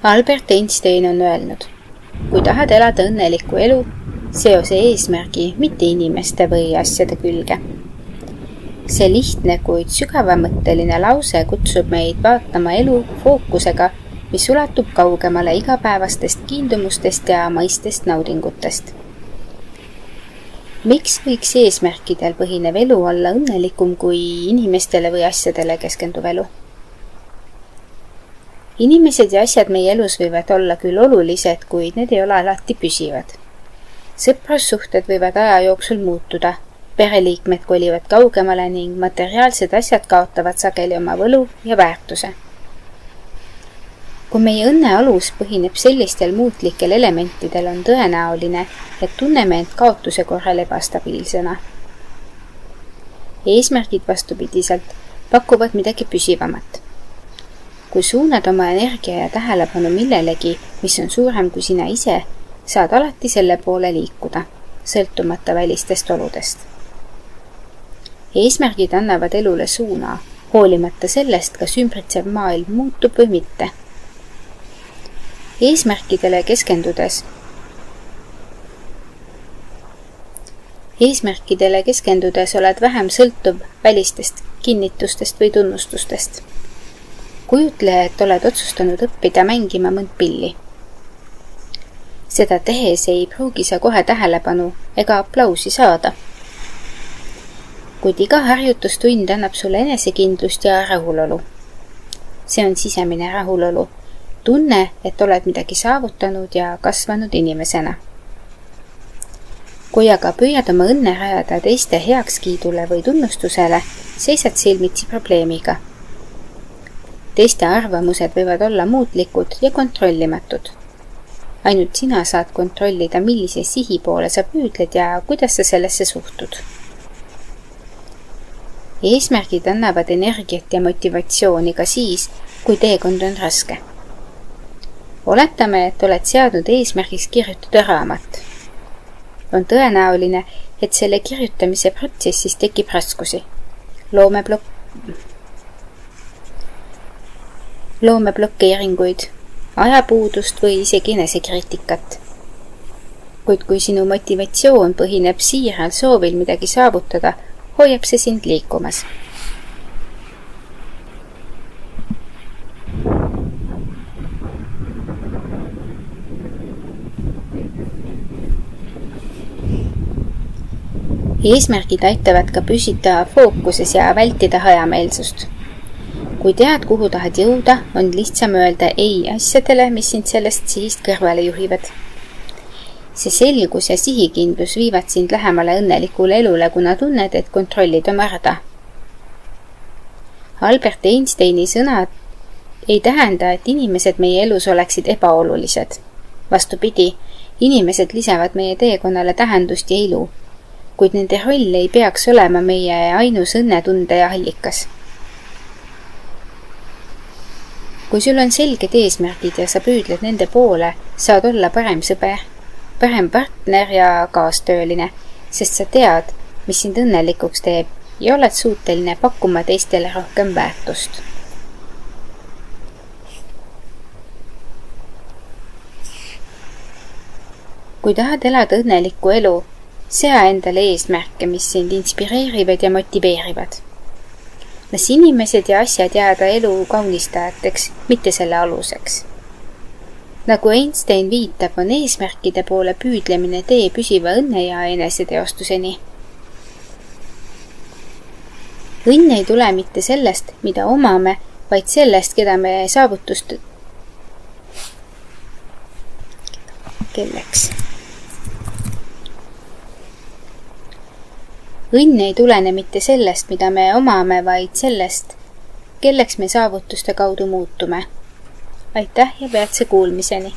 Albert Einstein on öelnud, kui tahad elada õnnelikku elu, seo see eesmärgi mitte inimeste või asjade külge. See lihtne, kuid sügavamõtteline lause kutsub meid vaatama elu fookusega, mis ulatub kaugemale igapäevastest kiindumustest ja maistest naudingutest. Miks võiks eesmärkidel põhinev elu olla õnnelikum kui inimestele või asjadele keskenduv elu? Inimesed ja asjad meie elus võivad olla küll olulised, kuid need ei ole alati püsivad. Sõprussuhted võivad aja jooksul muutuda, pereliikmed kolivad kaugemale ning materiaalsed asjad kaotavad sageli oma võlu ja väärtuse. Kui meie õnne alus põhineb sellistel muutlikel elementidel, on tõenäoline, et tunneme end kaotuse korral ebastabiilsena. Eesmärgid vastupidiselt pakuvad midagi püsivamat. Kui suunad oma energia ja tähelepanu millelegi, mis on suurem kui sina ise, saad alati selle poole liikuda, sõltumata välistest oludest. Eesmärgid annavad elule suuna, hoolimata sellest, kas ümbritsev maailm muutub või mitte. Eesmärkidele keskendudes oled vähem sõltuv välistest kinnitustest või tunnustustest. Kujutle, et oled otsustanud õppida mängima mõnd pilli. Seda tehes ei pruugi sa kohe tähelepanu ega aplausi saada. Kuid iga harjutustund annab sulle enesekindlust ja rahulolu. See on sisemine rahulolu. Tunne, et oled midagi saavutanud ja kasvanud inimesena. Kui aga püüad oma õnne rajada teiste heakskiidule või tunnustusele, seisad silmitsi probleemiga. Teiste arvamused võivad olla muutlikud ja kontrollimatud. Ainult sina saad kontrollida, millise sihi poole sa püüdled ja kuidas sa sellesse suhtud. Eesmärgid annavad energiat ja motivatsiooni ka siis, kui teekond on raske. Oletame, et oled seadnud eesmärgiks kirjutada raamat. On tõenäoline, et selle kirjutamise protsessis tekib raskusi. Loomeblokeeringuid, ajapuudust või isegi enesekriitikat. Kuid kui sinu motivatsioon põhineb siiral soovil midagi saavutada, hoiab see sind liikumas. Eesmärgid aitavad ka püsida fookuses ja vältida hajameelsust. Kui tead, kuhu tahad jõuda, on lihtsam öelda ei asjadele, mis sind sellest sihist kõrvale juhivad. See selgus ja sihikindlus viivad sind lähemale õnnelikule elule, kuna tunned, et kontrollid oma rada. Albert Einsteini sõnad ei tähenda, et inimesed meie elus oleksid ebaolulised. Vastupidi, inimesed lisavad meie teekonnale tähendust ja ilu, kuid nende roll ei peaks olema meie ainus õnnetunde ja allikas. Kui sul on selged eesmärgid ja sa püüdled nende poole, saad olla parem sõber, parem partner ja kaastööline, sest sa tead, mis sind õnnelikuks teeb ja oled suuteline pakkuma teistele rohkem väärtust. Kui tahad elada õnnelikku elu, sea endale eesmärke, mis sind inspireerivad ja motiveerivad. Las inimesed ja asjad jääda elu kaunistajateks, mitte selle aluseks. Nagu Einstein viitab, on eesmärkide poole püüdlemine tee püsiva õnne ja eneseteostuseni. Õnn ei tule mitte sellest, mida omame, vaid sellest, keda me saavutust kelleks. Õnn ei tulene mitte sellest, mida me omame, vaid sellest, kelleks me saavutuste kaudu muutume. Aitäh ja peatse kuulmiseni!